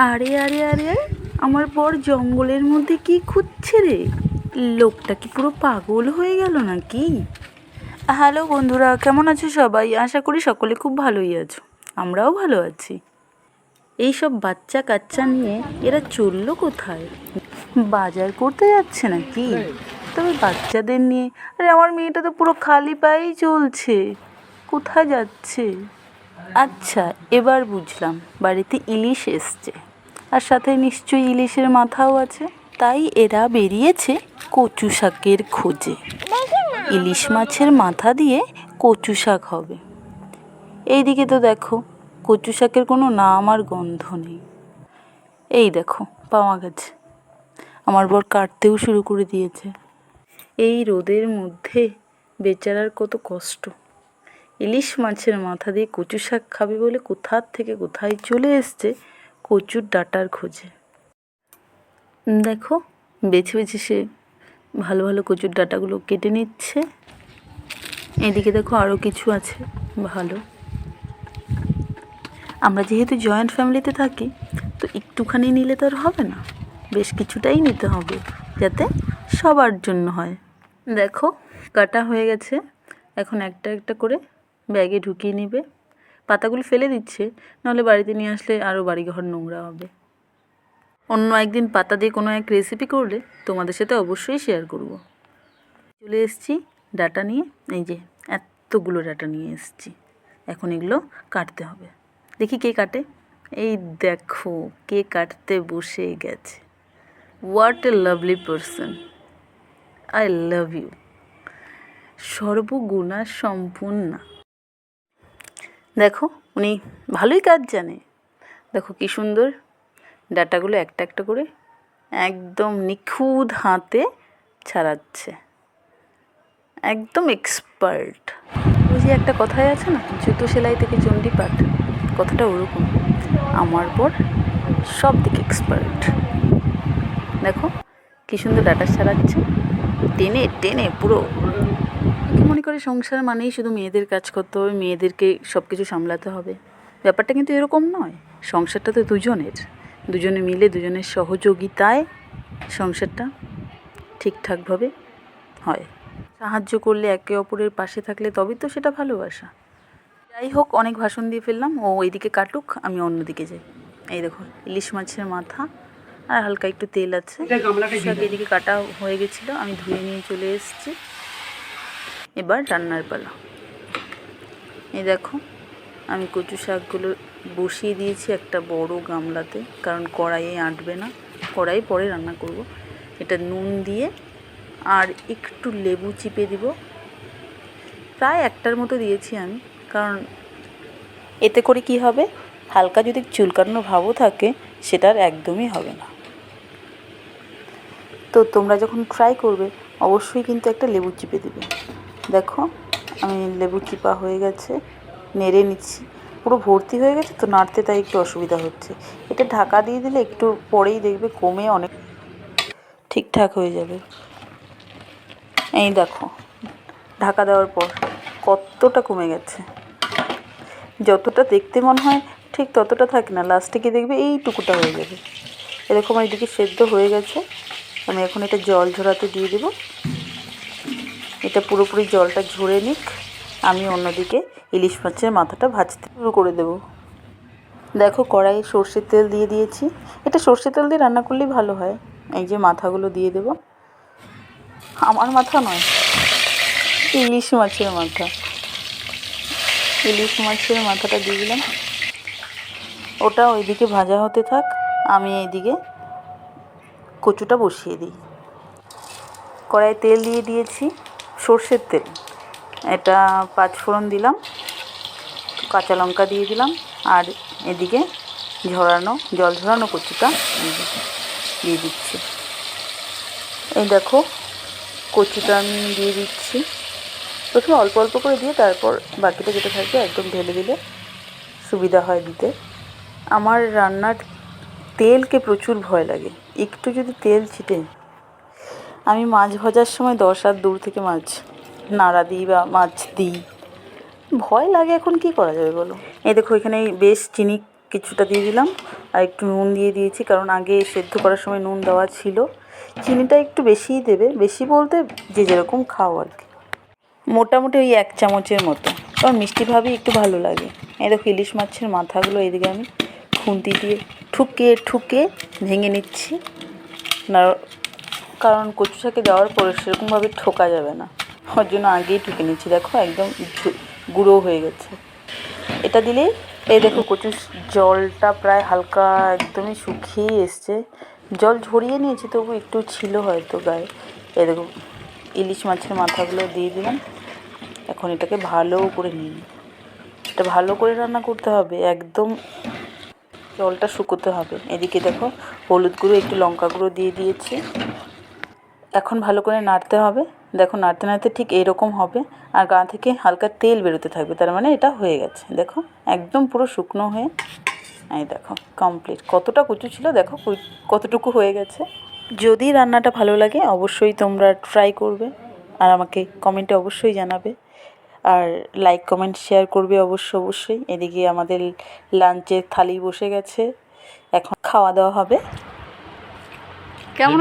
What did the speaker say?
আরে আরে আরে আরে, আমার বর জঙ্গলের মধ্যে কি খুঁজছে রে? লোকটা কি পুরো পাগল হয়ে গেল নাকি? হ্যালো বন্ধুরা, কেমন আছো সবাই? আশা করি সকলে খুব ভালোই আছো। আমরাও ভালো আছি। এইসব বাচ্চা কাচ্চা নিয়ে এরা চললো কোথায়? বাজার করতে যাচ্ছে নাকি? তবে বাচ্চাদের নিয়ে, আরে আমার মেয়েটা তো পুরো খালি পায়েই চলছে, কোথায় যাচ্ছে? আচ্ছা, এবার বুঝলাম, বাড়িতে ইলিশ এসছে, আর সাথে নিশ্চয়ই ইলিশের মাথাও আছে। তাই এরা বেরিয়েছে কচু শাকের খোঁজে। ইলিশ মাছের মাথা দিয়ে কচু শাক হবে। এইদিকে তো দেখো, কচু শাকের কোনো নাম আর গন্ধ নেই। এই দেখো, পাওয়া গেছে। আমার বর কাটতেও শুরু করে দিয়েছে। এই রোদের মধ্যে বেচারার কত কষ্ট। ইলিশ মাছের মাথা দিয়ে কচু শাক খাবে বলে কোথার থেকে কোথায় চলে এসছে কচুর ডাঁটার খোঁজে। দেখো, বেছে বেছে সে ভালো ভালো কচুর ডাঁটাগুলো কেটে নিচ্ছে। এদিকে দেখো আরও কিছু আছে ভালো। আমরা যেহেতু জয়েন্ট ফ্যামিলিতে থাকি, তো একটুখানি নিলে তো আর হবে না, বেশ কিছুটাই নিতে হবে, যাতে সবার জন্য হয়। দেখো, কাটা হয়ে গেছে। এখন একটা একটা করে ব্যাগে ঢুকিয়ে নিবে। পাতাগুলো ফেলে দিচ্ছে, নাহলে বাড়িতে নিয়ে আসলে আরও বাড়িঘর নোংরা হবে। অন্য একদিন পাতা দিয়ে কোনো এক রেসিপি করলে তোমাদের সাথে অবশ্যই শেয়ার করব। চলে এসেছি ডাটা নিয়ে। এই যে এতগুলো ডাটা নিয়ে এসেছি। এখন এগুলো কাটতে হবে। দেখি কে কাটে। এই দেখো, কে কাটতে বসে গেছে। What a lovely person, I love you. সর্বগুণা সম্পূর্ণা। দেখো, উনি ভালোই কাজ জানে। দেখো কি সুন্দর ডাটাগুলো একটা একটা করে একদম নিখুঁত হাতে ছাড়াচ্ছে। একদম এক্সপার্ট। ওই যে একটা কথাই আছে না, জুতো সেলাই থেকে চণ্ডীপাঠ, কথাটা ওরকম। আমার পর সব দিকে এক্সপার্ট। দেখো কি সুন্দর ডাটা ছাড়াচ্ছে, টেনে টেনে পুরো। মনে করে সংসার মানেই শুধু মেয়েদের কাজ করতে হবে, মেয়েদেরকে সব কিছু সামলাতে হবে। ব্যাপারটা কিন্তু এরকম নয়। সংসারটা তো দুজনের, দুজনে মিলে দুজনের সহযোগিতায় সংসারটা ঠিকঠাকভাবে হয়। সাহায্য করলে, একে অপরের পাশে থাকলে তবেই তো সেটা ভালোবাসা। যাই হোক, অনেক ভাষণ দিয়ে ফেললাম। ও এইদিকে কাটুক, আমি অন্যদিকে যাই। এই দেখো, ইলিশ মাছের মাথা আর হালকা একটু তেল আছে। শাক এদিকে কাটা হয়ে গেছিলো, আমি ধুয়ে নিয়ে চলে এসেছি। এবার রান্নার পালা। এই দেখো, আমি কচু শাকগুলো বসিয়ে দিয়েছি একটা বড় গামলাতে, কারণ কড়াইয়ে আঁটবে না। কড়াই পরে রান্না করব। এটা নুন দিয়ে আর একটু লেবু চিপে দিব। প্রায় একটার মতো দিয়েছি আমি, কারণ এতে করে কি হবে, হালকা যদি চুলকানো ভাবও থাকে সেটার একদমই হবে না। তো তোমরা যখন ট্রাই করবে অবশ্যই কিন্তু একটা লেবু চিপে দেবে। দেখো, আমি লেবু চিপা হয়ে গেছে, নেড়ে নিচ্ছি। পুরো ভর্তি হয়ে গেছে তো নাড়তে, তাই একটু অসুবিধা হচ্ছে। এটা ঢাকা দিয়ে দিলে একটু পরেই দেখবে কমে অনেক ঠিকঠাক হয়ে যাবে। এই দেখো, ঢাকা দেওয়ার পর কতটা কমে গেছে। যতটা দেখতে মনে হয় ঠিক ততটা থাকে না, লাস্টে গিয়ে দেখবে এইটুকুটা হয়ে যাবে। এরকম এইদিকে সেদ্ধ হয়ে গেছে। আমি এখন এটা জল ঝরাতে দিয়ে দেব। এটা পুরোপুরি জলটা ঝরে নিক, আমি অন্যদিকে ইলিশ মাছের মাথাটা ভাজতে শুরু করে দেব। দেখো, কড়াইয়ে সর্ষের তেল দিয়ে দিয়েছি। এটা সর্ষের তেল দিয়ে রান্না করলেই ভালো হয়। এই যে মাথাগুলো দিয়ে দেব। আমার মাথা নয়, ইলিশ মাছের মাথা। ইলিশ মাছের মাথাটা দিয়ে দিলাম। ওটা ওইদিকে ভাজা হতে থাক, আমি এইদিকে কচুটা বসিয়ে দিই। কড়াইয়ে তেল দিয়ে দিয়েছি, সর্ষের তেল। এটা 5 ফোড়ন দিলাম, কাঁচা লঙ্কা দিয়ে দিলাম, আর এদিকে জল ঝরানো কচুটা দিয়ে দিচ্ছি। এই দেখো, কচুটা আমি দিয়ে দিচ্ছি। প্রথমে অল্প অল্প করে দিয়ে তারপর বাকিটা যেটা থাকবে একদম ঢেলে দিলে সুবিধা হয় দিতে। আমার রান্নার তেলকে প্রচুর ভয় লাগে। একটু যদি তেল ছিটে, আমি মাছ ভাজার সময় 10 হাত দূর থেকে মাছ নাড়া দিই বা মাছ দিই। ভয় লাগে, এখন কি করা যাবে বলো। এই দেখো, এখানে বেশ চিনি কিছুটা দিয়ে দিলাম, আর একটু নুন দিয়ে দিয়েছি, কারণ আগে সেদ্ধ করার সময় নুন দেওয়া ছিল। চিনিটা একটু বেশিই দেবে, বেশি বলতে যে যেরকম খাও আর কি, মোটামুটি ওই 1 চামচের মতো, কারণ মিষ্টি ভাবই একটু ভালো লাগে। এই দেখো ইলিশ মাছের মাথাগুলো এদিকে আমি খুন্তি দিয়ে ঠুকে ঠুকে ভেঙে নিচ্ছি না, কারণ কচু শাকে দেওয়ার পরে সেরকমভাবে ঠোকা যাবে না, ওর জন্য আগেই ঠুকে নিচ্ছি। দেখো একদম গুঁড়ো হয়ে গেছে। এটা দিলেই এই দেখো কচুর জলটা প্রায় হালকা একদমই শুকিয়ে এসছে, জল ঝরিয়ে নিয়েছি, তবু একটু ছিল হয়তো গায়ে। এই দেখো ইলিশ মাছের মাথাগুলো দিয়ে দিলাম। এখন এটাকে ভালো করে নিই, এটা ভালো করে রান্না করতে হবে, একদম জলটা শুকোতে হবে। এদিকে দেখো হলুদ গুঁড়ো একটু লঙ্কা গুঁড়ো দিয়ে দিয়েছি। এখন ভালো করে নাড়তে হবে। দেখো নাড়তে নাড়তে ঠিক এরকম হবে, আর গা থেকে হালকা তেল বেরোতে থাকবে, তার মানে এটা হয়ে গেছে। দেখো একদম পুরো শুকনো হয়ে, এই দেখো কমপ্লিট। কতটা কচু ছিল দেখো, কতটুকু হয়ে গেছে। যদি রান্নাটা ভালো লাগে অবশ্যই তোমরা ট্রাই করবে, আর আমাকে কমেন্টে অবশ্যই জানাবে, আর লাইক কমেন্ট শেয়ার করবে অবশ্যই। এদিকে আমাদের লাঞ্চের থালি বসে গেছে, এখন খাওয়া দাওয়া হবে। কেমন